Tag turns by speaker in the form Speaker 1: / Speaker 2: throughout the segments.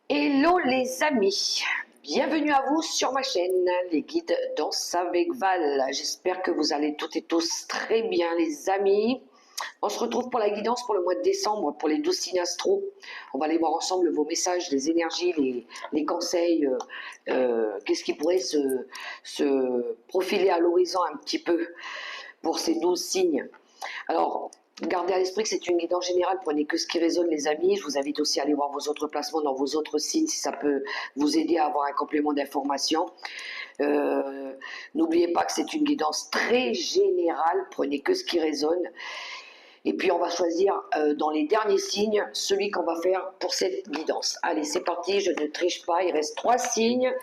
Speaker 1: Hello les amis, bienvenue à vous sur ma chaîne, les guides Danse avec Val. J'espère que vous allez toutes et tous très bien les amis. On se retrouve pour la guidance pour le mois de décembre, pour les 12 signes astro. On va aller voir ensemble vos messages, les énergies, les conseils, qu'est-ce qui pourrait se profiler à l'horizon un petit peu pour ces 12 signes. Alors, gardez à l'esprit que c'est une guidance générale, prenez que ce qui résonne les amis. Je vous invite aussi à aller voir vos autres placements dans vos autres signes si ça peut vous aider à avoir un complément d'information. N'oubliez pas que c'est une guidance très générale, prenez que ce qui résonne. Et puis on va choisir dans les derniers signes celui qu'on va faire pour cette guidance. Allez, c'est parti, je ne triche pas, il reste 3 signes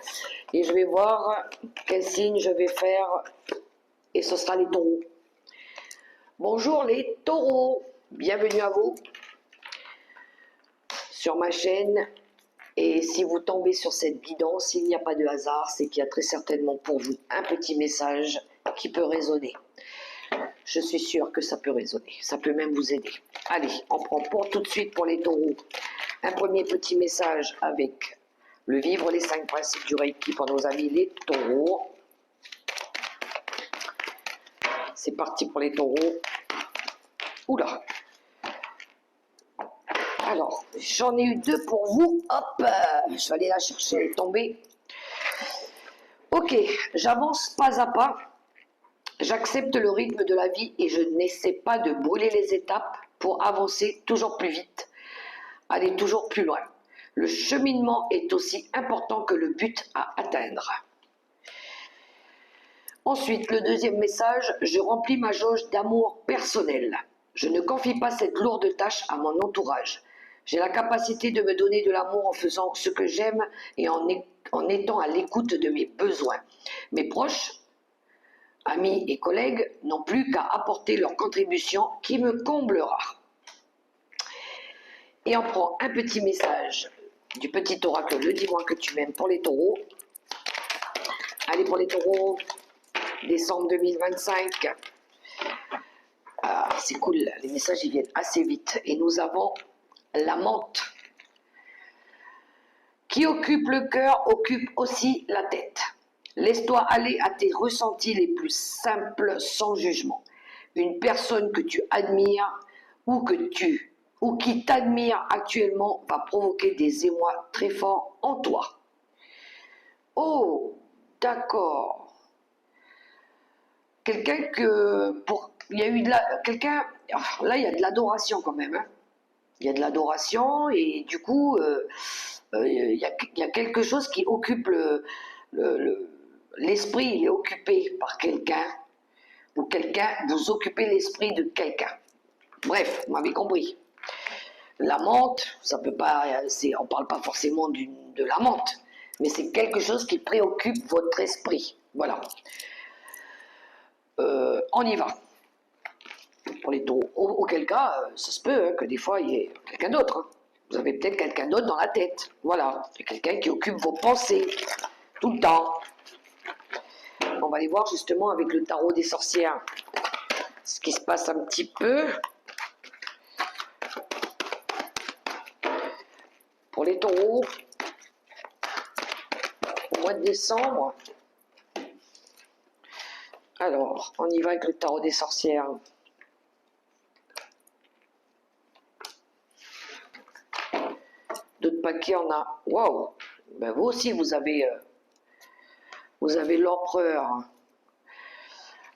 Speaker 1: et je vais voir quel signe je vais faire et ce sera les taureaux. Bonjour les taureaux, bienvenue à vous sur ma chaîne. Et si vous tombez sur cette guidance, il n'y a pas de hasard, c'est qu'il y a très certainement pour vous un petit message qui peut résonner. Je suis sûre que ça peut résonner, ça peut même vous aider. Allez, on prend pour tout de suite pour les taureaux un premier petit message avec le vivre les 5 principes du Reiki pour nos amis les taureaux. C'est parti pour les taureaux. Oula. Alors, j'en ai eu 2 pour vous. Hop, je vais aller la chercher, elle est tombée. Ok, j'avance pas à pas. J'accepte le rythme de la vie et je n'essaie pas de brûler les étapes pour avancer toujours plus vite, aller toujours plus loin. Le cheminement est aussi important que le but à atteindre. Ensuite, le deuxième message, je remplis ma jauge d'amour personnel. Je ne confie pas cette lourde tâche à mon entourage. J'ai la capacité de me donner de l'amour en faisant ce que j'aime et en étant à l'écoute de mes besoins. Mes proches, amis et collègues n'ont plus qu'à apporter leur contribution qui me comblera. Et on prend un petit message du petit oracle, le dis-moi que tu m'aimes pour les taureaux. Allez pour les taureaux, décembre 2025. Ah, c'est cool, les messages ils viennent assez vite. Et nous avons la menthe. Qui occupe le cœur occupe aussi la tête. Laisse-toi aller à tes ressentis les plus simples sans jugement. Une personne que tu admires ou qui t'admire actuellement va provoquer des émois très forts en toi. Oh, d'accord. Quelqu'un il y a eu là il y a de l'adoration quand même. Hein. Il y a de l'adoration et du coup il y a quelque chose qui occupe l'esprit, il est occupé par quelqu'un ou quelqu'un, vous occupez l'esprit de quelqu'un. Bref, vous m'avez compris. La menthe, ça peut pas, on parle pas forcément de la menthe, mais c'est quelque chose qui préoccupe votre esprit. Voilà. On y va. Pour les taureaux. Auquel cas, ça se peut hein, que des fois il y ait quelqu'un d'autre. Hein. Vous avez peut-être quelqu'un d'autre dans la tête. Voilà. C'est quelqu'un qui occupe vos pensées tout le temps. On va aller voir justement avec le tarot des sorcières ce qui se passe un petit peu. Pour les taureaux, au mois de décembre. Alors, on y va avec le tarot des sorcières. D'autres paquets, on a... Waouh. Ben vous aussi, vous avez l'empereur.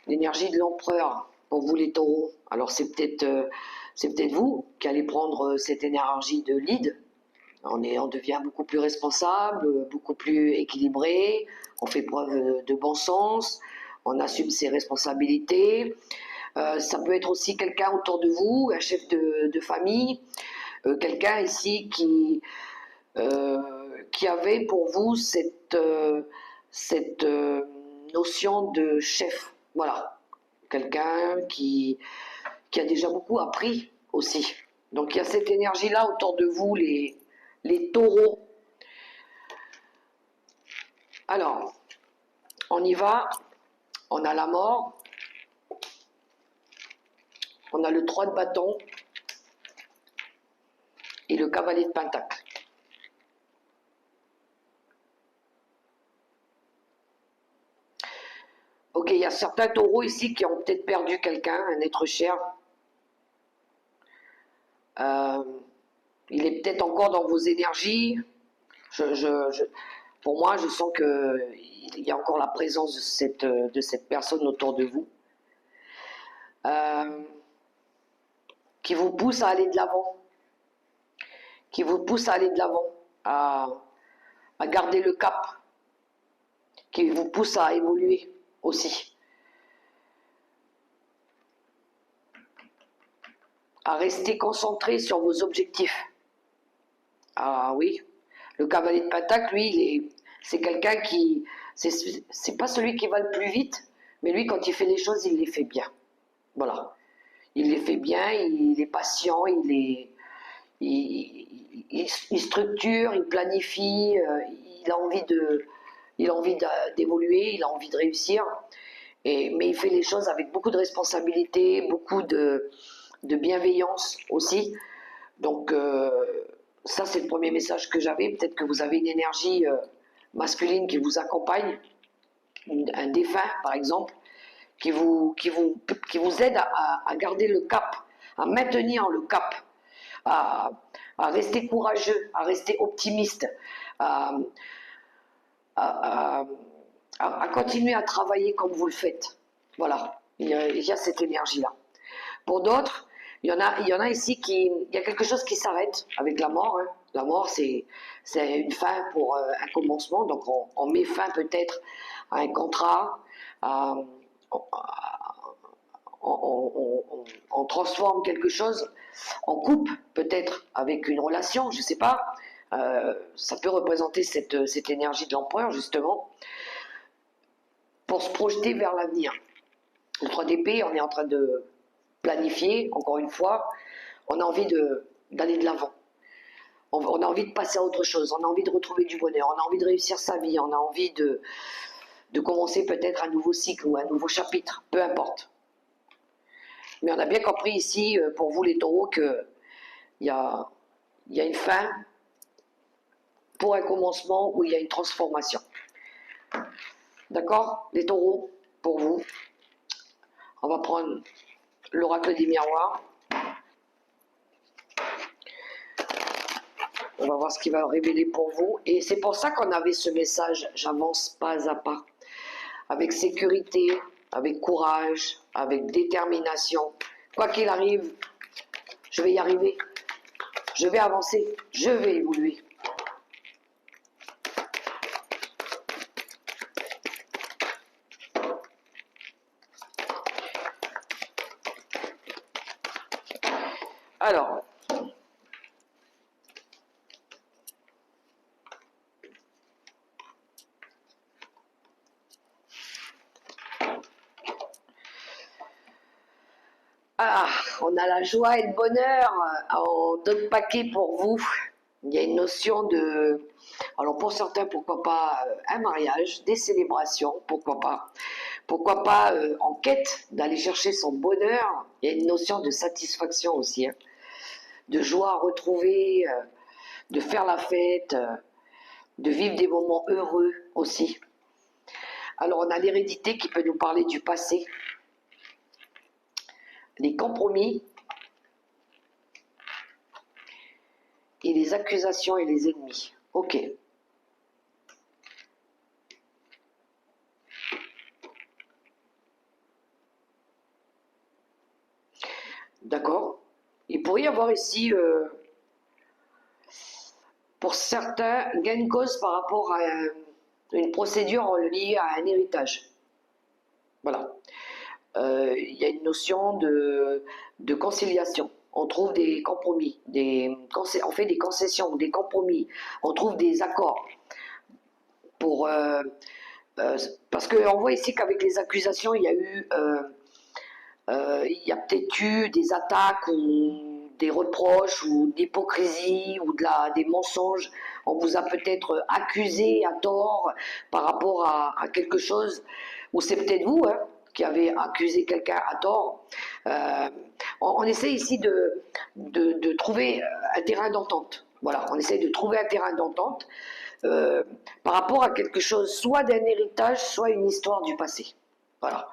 Speaker 1: L'énergie de l'empereur pour vous les taureaux. Alors c'est peut-être vous qui allez prendre cette énergie de lead. On devient beaucoup plus responsable, beaucoup plus équilibré, on fait preuve de bon sens, on assume ses responsabilités. Ça peut être aussi quelqu'un autour de vous, un chef de famille, quelqu'un ici qui avait pour vous cette notion de chef. Voilà, quelqu'un qui a déjà beaucoup appris aussi. Donc il y a cette énergie-là autour de vous, les taureaux. Alors, on y va. On a la mort. On a le 3 de bâton et le cavalier de pentacle. y a certains taureaux ici qui ont peut-être perdu quelqu'un, un être cher. Il est peut-être encore dans vos énergies. Pour moi, je sens qu'il y a encore la présence de cette personne autour de vous. Qui vous pousse à aller de l'avant. Qui vous pousse à aller de l'avant. À garder le cap. Qui vous pousse à évoluer aussi. À rester concentré sur vos objectifs. Ah oui, le cavalier de Pentacle, lui, c'est quelqu'un qui... C'est pas celui qui va le plus vite, mais lui, quand il fait les choses, il les fait bien. Voilà. Il les fait bien, il est patient, il structure, il planifie, il a envie d'évoluer, il a envie de réussir, mais il fait les choses avec beaucoup de responsabilité, beaucoup de bienveillance aussi. Donc ça, c'est le premier message que j'avais. Peut-être que vous avez une énergie masculine qui vous accompagne, un défunt par exemple, qui vous aide à garder le cap, à maintenir le cap, à rester courageux, à rester optimiste, à continuer à travailler comme vous le faites. Voilà, il y a cette énergie-là. Pour d'autres, il y en a ici il y a quelque chose qui s'arrête avec la mort. Hein. La mort, c'est une fin pour un commencement. Donc, on met fin peut-être à un contrat, on transforme quelque chose, on coupe peut-être avec une relation, je ne sais pas. Ça peut représenter cette énergie de l'empereur, justement, pour se projeter vers l'avenir. Le 3 d'épée, on est en train de planifier, encore une fois, on a envie d'aller de l'avant. On a envie de passer à autre chose, on a envie de retrouver du bonheur, on a envie de réussir sa vie, on a envie de commencer peut-être un nouveau cycle ou un nouveau chapitre, peu importe. Mais on a bien compris ici, pour vous les taureaux, qu'il y a une fin pour un commencement où il y a une transformation. D'accord, les taureaux, pour vous. On va prendre l'oracle des miroirs. On va voir ce qu'il va révéler pour vous. Et c'est pour ça qu'on avait ce message, j'avance pas à pas. Avec sécurité, avec courage, avec détermination. Quoi qu'il arrive, je vais y arriver. Je vais avancer, je vais évoluer. Alors, on a la joie et le bonheur en 2 paquets pour vous. Il y a une notion de... Alors pour certains, pourquoi pas un mariage, des célébrations, pourquoi pas. Pourquoi pas en quête d'aller chercher son bonheur. Il y a une notion de satisfaction aussi, hein, de joie à retrouver, de faire la fête, de vivre des moments heureux aussi. Alors on a l'hérédité qui peut nous parler du passé, les compromis et les accusations et les ennemis. Ok. D'accord. Il pourrait y avoir ici, pour certains, gain de cause par rapport à une procédure liée à un héritage. Voilà. Il y a une notion de conciliation. On trouve des compromis, on fait des concessions, des compromis, on trouve des accords. Parce qu'on voit ici qu'avec les accusations, il y a peut-être eu des attaques ou des reproches ou d'hypocrisie ou des mensonges. On vous a peut-être accusé à tort par rapport à quelque chose, ou c'est peut-être vous qui avez accusé quelqu'un à tort. On essaie ici de trouver un terrain d'entente. Voilà, on essaie de trouver un terrain d'entente par rapport à quelque chose, soit d'un héritage, soit une histoire du passé. Voilà.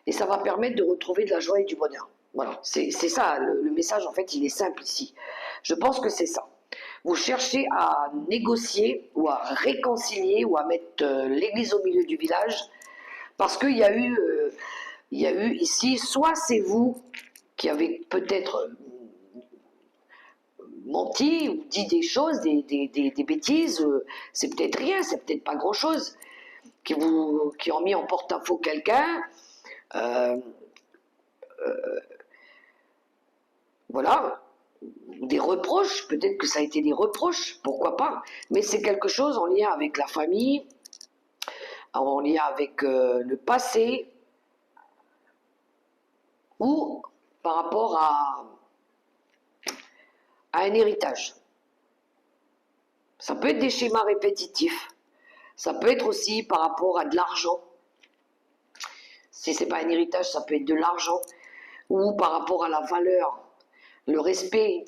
Speaker 1: Et ça va permettre de retrouver de la joie et du bonheur. Voilà, c'est ça, le message en fait il est simple ici. Je pense que c'est ça. Vous cherchez à négocier ou à réconcilier ou à mettre l'église au milieu du village parce qu'il y a eu ici, soit c'est vous qui avez peut-être menti ou dit des choses, des bêtises, c'est peut-être rien, c'est peut-être pas grand-chose, qui ont mis en porte-à-faux quelqu'un, euh, voilà, des reproches, peut-être que ça a été des reproches, pourquoi pas, mais c'est quelque chose en lien avec la famille, en lien avec le passé, ou par rapport à un héritage. Ça peut être des schémas répétitifs, ça peut être aussi par rapport à de l'argent. Si ce n'est pas un héritage, ça peut être de l'argent, ou par rapport à la valeur, le respect,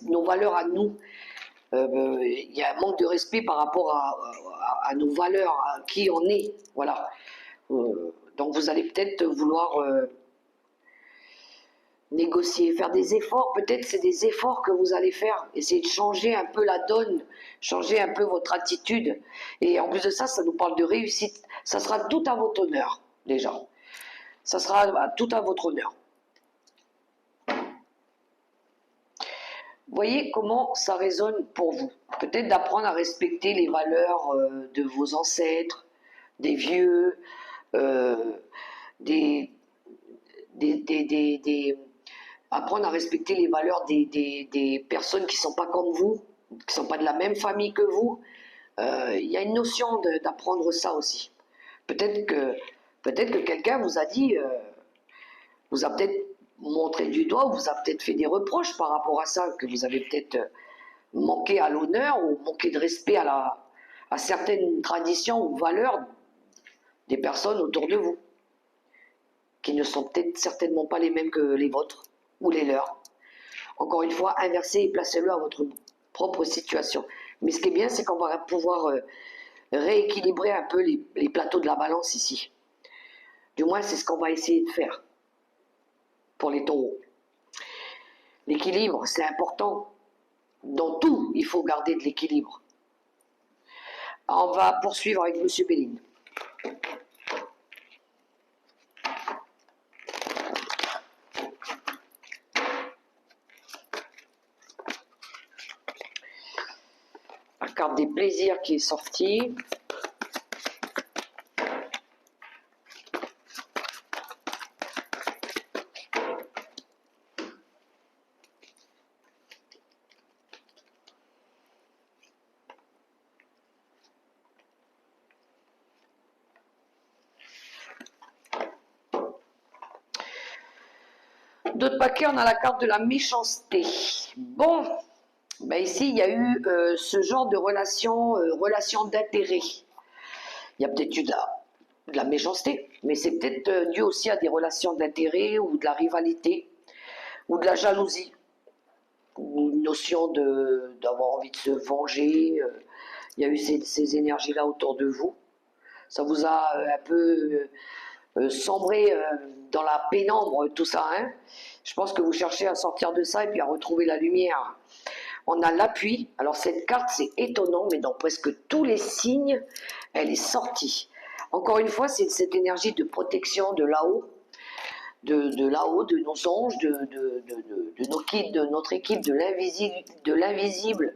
Speaker 1: nos valeurs à nous. Il y a un manque de respect par rapport à nos valeurs, à qui on est. Voilà. Donc vous allez peut-être vouloir négocier, faire des efforts. Peut-être c'est des efforts que vous allez faire. Essayer de changer un peu la donne, changer un peu votre attitude. Et en plus de ça, ça nous parle de réussite. Ça sera tout à votre honneur, déjà. Ça sera tout à votre honneur. Voyez comment ça résonne pour vous. Peut-être d'apprendre à respecter les valeurs de vos ancêtres, des vieux, des, apprendre à respecter les valeurs des personnes qui ne sont pas comme vous, qui ne sont pas de la même famille que vous. Il y a une notion d'apprendre ça aussi. Peut-être que quelqu'un vous a dit, vous a peut-être montré du doigt, vous a peut-être fait des reproches par rapport à ça, que vous avez peut-être manqué à l'honneur ou manqué de respect à certaines traditions ou valeurs des personnes autour de vous, qui ne sont peut-être certainement pas les mêmes que les vôtres ou les leurs. Encore une fois, inversez et placez-le à votre propre situation. Mais ce qui est bien, c'est qu'on va pouvoir rééquilibrer un peu les plateaux de la balance ici. Du moins, c'est ce qu'on va essayer de faire pour les taureaux. L'équilibre, c'est important. Dans tout, il faut garder de l'équilibre. On va poursuivre avec M. Béline. La carte des plaisirs qui est sortie. D'autre paquet, on a la carte de la méchanceté. Bon, ben ici, il y a eu ce genre de relation d'intérêt. Il y a peut-être eu de la méchanceté, mais c'est peut-être dû aussi à des relations d'intérêt ou de la rivalité ou de la jalousie, ou une notion d'avoir envie de se venger. Il y a eu ces énergies-là autour de vous. Ça vous a un peu sombré dans la pénombre, tout ça. Hein. Je pense que vous cherchez à sortir de ça et puis à retrouver la lumière. On a l'appui. Alors cette carte, c'est étonnant, mais dans presque tous les signes, elle est sortie. Encore une fois, c'est cette énergie de protection de là-haut, de là-haut, de nos anges, de notre équipe, de l'invisible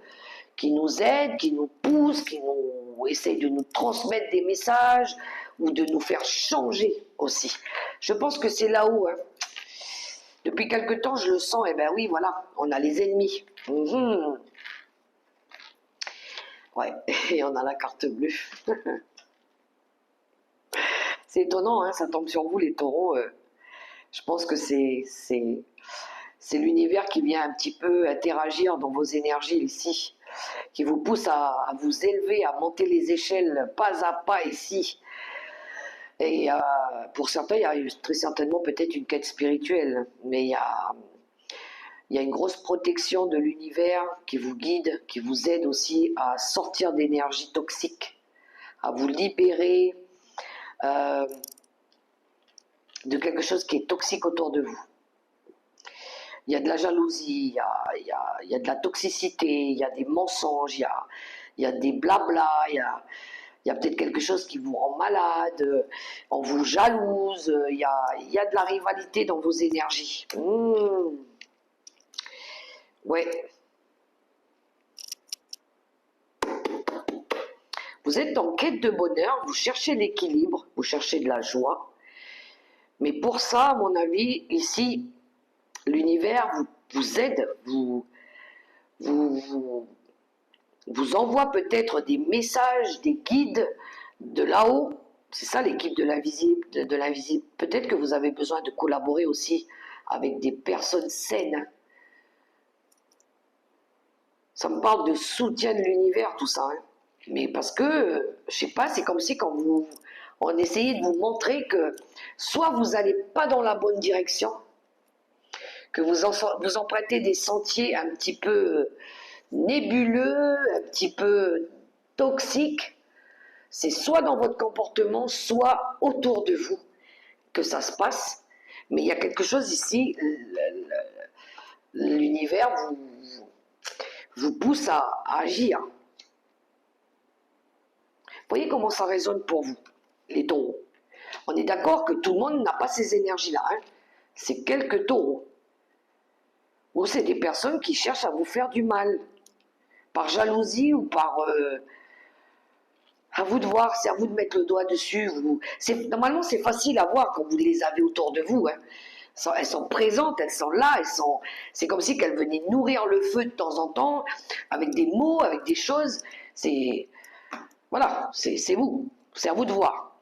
Speaker 1: qui nous aide, qui nous pousse, qui nous essaye de nous transmettre des messages ou de nous faire changer aussi. Je pense que c'est là-haut. Hein. Depuis quelque temps, je le sens, et ben oui, voilà, on a les ennemis. Ouais, et on a la carte bleue. C'est étonnant, hein, ça tombe sur vous les taureaux. Je pense que c'est l'univers qui vient un petit peu interagir dans vos énergies ici, qui vous pousse à vous élever, à monter les échelles pas à pas ici. Et pour certains, il y a très certainement peut-être une quête spirituelle, mais il y a une grosse protection de l'univers qui vous guide, qui vous aide aussi à sortir d'énergie toxique, à vous libérer de quelque chose qui est toxique autour de vous. Il y a de la jalousie, il y a de la toxicité, il y a des mensonges, il y a des blablas, il y a peut-être quelque chose qui vous rend malade, on vous jalouse, il y a de la rivalité dans vos énergies. Ouais. Vous êtes en quête de bonheur, vous cherchez l'équilibre, vous cherchez de la joie. Mais pour ça, à mon avis, ici, l'univers vous aide, vous envoie peut-être des messages, des guides de là-haut. C'est ça l'équipe de l'invisible. Peut-être que vous avez besoin de collaborer aussi avec des personnes saines. Ça me parle de soutien de l'univers, tout ça. Hein. Mais parce que, je sais pas, c'est comme si quand on essayait de vous montrer que soit vous n'allez pas dans la bonne direction, que vous empruntez des sentiers un petit peu nébuleux, un petit peu toxiques, c'est soit dans votre comportement, soit autour de vous que ça se passe. Mais il y a quelque chose ici, l'univers vous pousse à agir. Vous voyez comment ça résonne pour vous, les taureaux. On est d'accord que tout le monde n'a pas ces énergies-là. Hein. C'est quelques taureaux. Ou c'est des personnes qui cherchent à vous faire du mal. Par jalousie ou par... à vous de voir, c'est à vous de mettre le doigt dessus. Normalement, c'est facile à voir quand vous les avez autour de vous. Hein. Elles sont présentes, elles sont là, c'est comme si qu'elles venaient nourrir le feu de temps en temps, avec des mots, avec des choses. Voilà, c'est vous. C'est à vous de voir.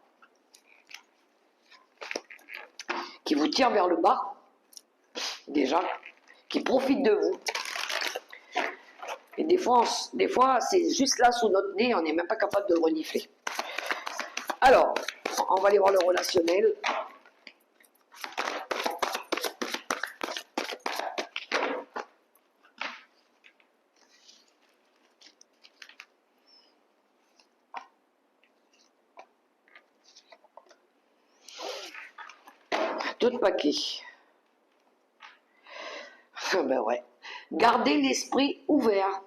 Speaker 1: Qui vous tire vers le bas, déjà, qui profite de vous. Et des fois c'est juste là sous notre nez, on n'est même pas capable de le renifler. Alors, on va aller voir le relationnel. Tout le paquet. Ben ouais. Gardez l'esprit ouvert.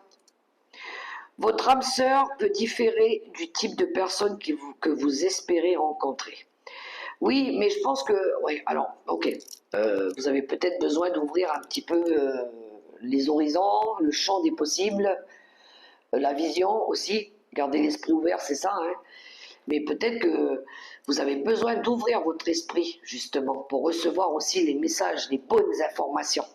Speaker 1: Votre âme sœur peut différer du type de personne que vous espérez rencontrer. Oui, mais je pense que... Oui, alors, ok. Vous avez peut-être besoin d'ouvrir un petit peu les horizons, le champ des possibles, la vision aussi. Garder l'esprit ouvert, c'est ça. Hein. Mais peut-être que vous avez besoin d'ouvrir votre esprit, justement, pour recevoir aussi les messages, les bonnes informations.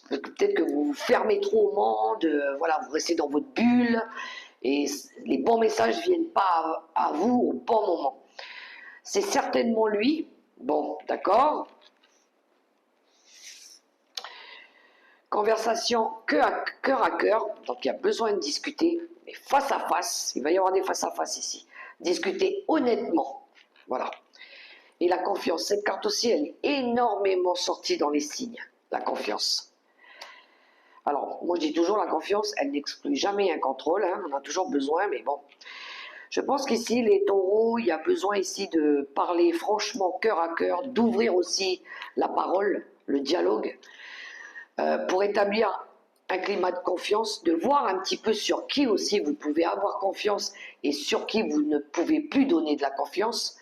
Speaker 1: Peut-être que vous vous fermez trop au monde, voilà, vous restez dans votre bulle, et les bons messages ne viennent pas à vous au bon moment. C'est certainement lui, bon, d'accord. Conversation cœur à cœur, donc il y a besoin de discuter, mais face à face, il va y avoir des face à face ici. Discuter honnêtement, voilà. Et la confiance, cette carte aussi, elle est énormément sortie dans les signes, la confiance. Alors, moi je dis toujours, la confiance, elle n'exclut jamais un contrôle, hein, on a toujours besoin, mais bon. Je pense qu'ici, les taureaux, il y a besoin ici de parler franchement, cœur à cœur, d'ouvrir aussi la parole, le dialogue, pour établir un climat de confiance, de voir un petit peu sur qui aussi vous pouvez avoir confiance et sur qui vous ne pouvez plus donner de la confiance.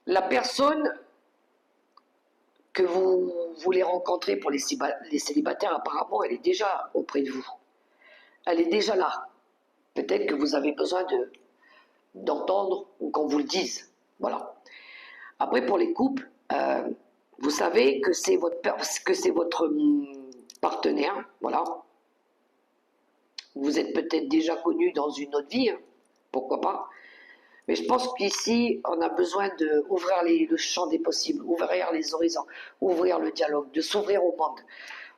Speaker 1: La personne que vous voulez rencontrer pour les célibataires, apparemment, elle est déjà auprès de vous. Elle est déjà là. Peut-être que vous avez besoin d'entendre ou qu'on vous le dise. Voilà. Après, pour les couples, vous savez que c'est votre partenaire. Voilà. Vous êtes peut-être déjà connu dans une autre vie, hein, pourquoi pas. Mais je pense qu'ici, on a besoin d'ouvrir le champ des possibles, ouvrir les horizons, ouvrir le dialogue, de s'ouvrir au monde.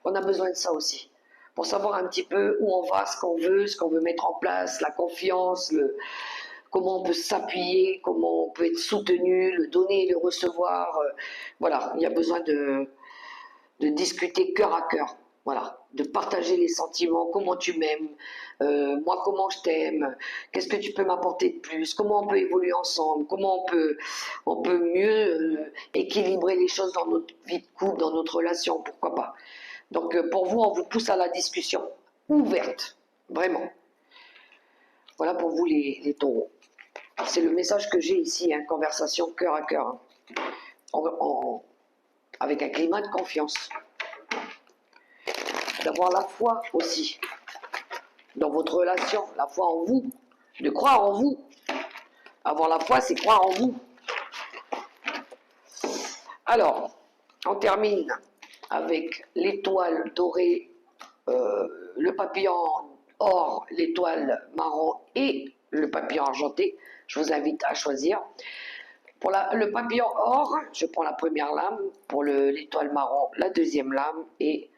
Speaker 1: On a besoin de ça aussi, pour savoir un petit peu où on va, ce qu'on veut mettre en place, la confiance, comment on peut s'appuyer, comment on peut être soutenu, le donner et le recevoir. Voilà, il y a besoin de discuter cœur à cœur. Voilà, de partager les sentiments, comment tu m'aimes, moi comment je t'aime, qu'est-ce que tu peux m'apporter de plus, comment on peut évoluer ensemble, comment on peut mieux équilibrer les choses dans notre vie de couple, dans notre relation, pourquoi pas. Donc pour vous, on vous pousse à la discussion ouverte, vraiment. Voilà pour vous les taureaux. C'est le message que j'ai ici, hein, conversation cœur à cœur, hein, avec un climat de confiance. D'avoir la foi aussi dans votre relation, la foi en vous, de croire en vous. Avoir la foi, c'est croire en vous. Alors, on termine avec l'étoile dorée, le papillon or, l'étoile marron et le papillon argenté. Je vous invite à choisir. Pour le papillon or, je prends la première lame, pour l'étoile marron, la deuxième lame, et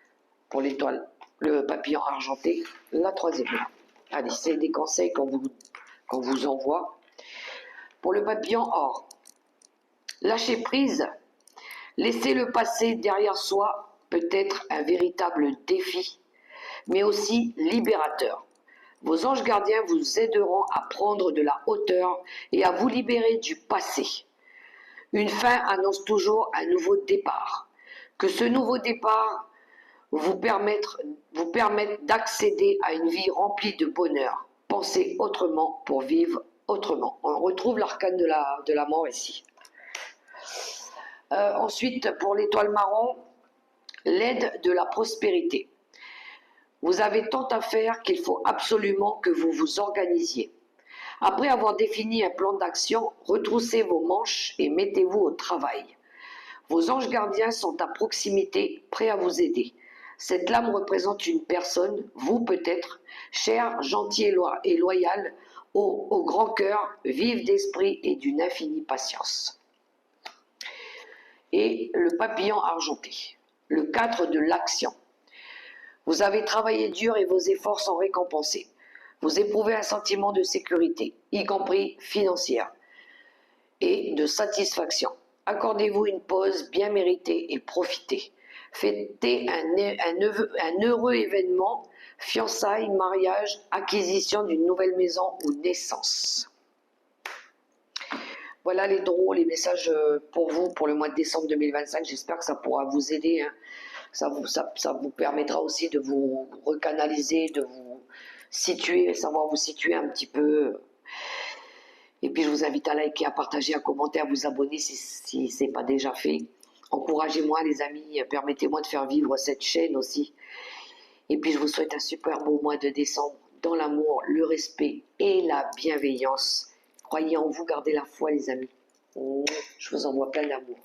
Speaker 1: pour le papillon argenté, la troisième lame. Allez, c'est des conseils qu'on vous envoie. Pour le papillon or, lâcher prise, laisser le passé derrière soi peut être un véritable défi, mais aussi libérateur. Vos anges gardiens vous aideront à prendre de la hauteur et à vous libérer du passé. Une fin annonce toujours un nouveau départ. Que ce nouveau départ vous permette d'accéder à une vie remplie de bonheur. Pensez autrement pour vivre autrement. On retrouve l'arcane de la mort ici. Ensuite, pour l'étoile marron, l'aide de la prospérité. Vous avez tant à faire qu'il faut absolument que vous vous organisiez. Après avoir défini un plan d'action, retroussez vos manches et mettez-vous au travail. Vos anges gardiens sont à proximité, prêts à vous aider. Cette lame représente une personne, vous peut-être, chère, gentille et loyale, au grand cœur, vive d'esprit et d'une infinie patience. Et le papillon argenté, le 4 de l'action. Vous avez travaillé dur et vos efforts sont récompensés. Vous éprouvez un sentiment de sécurité, y compris financière, et de satisfaction. Accordez-vous une pause bien méritée et profitez. Fêtez un heureux événement, fiançailles, mariage, acquisition d'une nouvelle maison ou naissance. Voilà les taureaux, les messages pour vous pour le mois de décembre 2025. J'espère que ça pourra vous aider. Hein. Ça vous permettra aussi de vous recanaliser, de vous situer, savoir vous situer un petit peu. Et puis je vous invite à liker, à partager, à commenter, à vous abonner si ce n'est pas déjà fait. Encouragez-moi les amis, permettez-moi de faire vivre cette chaîne aussi. Et puis je vous souhaite un super beau mois de décembre dans l'amour, le respect et la bienveillance. Croyez en vous, gardez la foi les amis. Je vous envoie plein d'amour.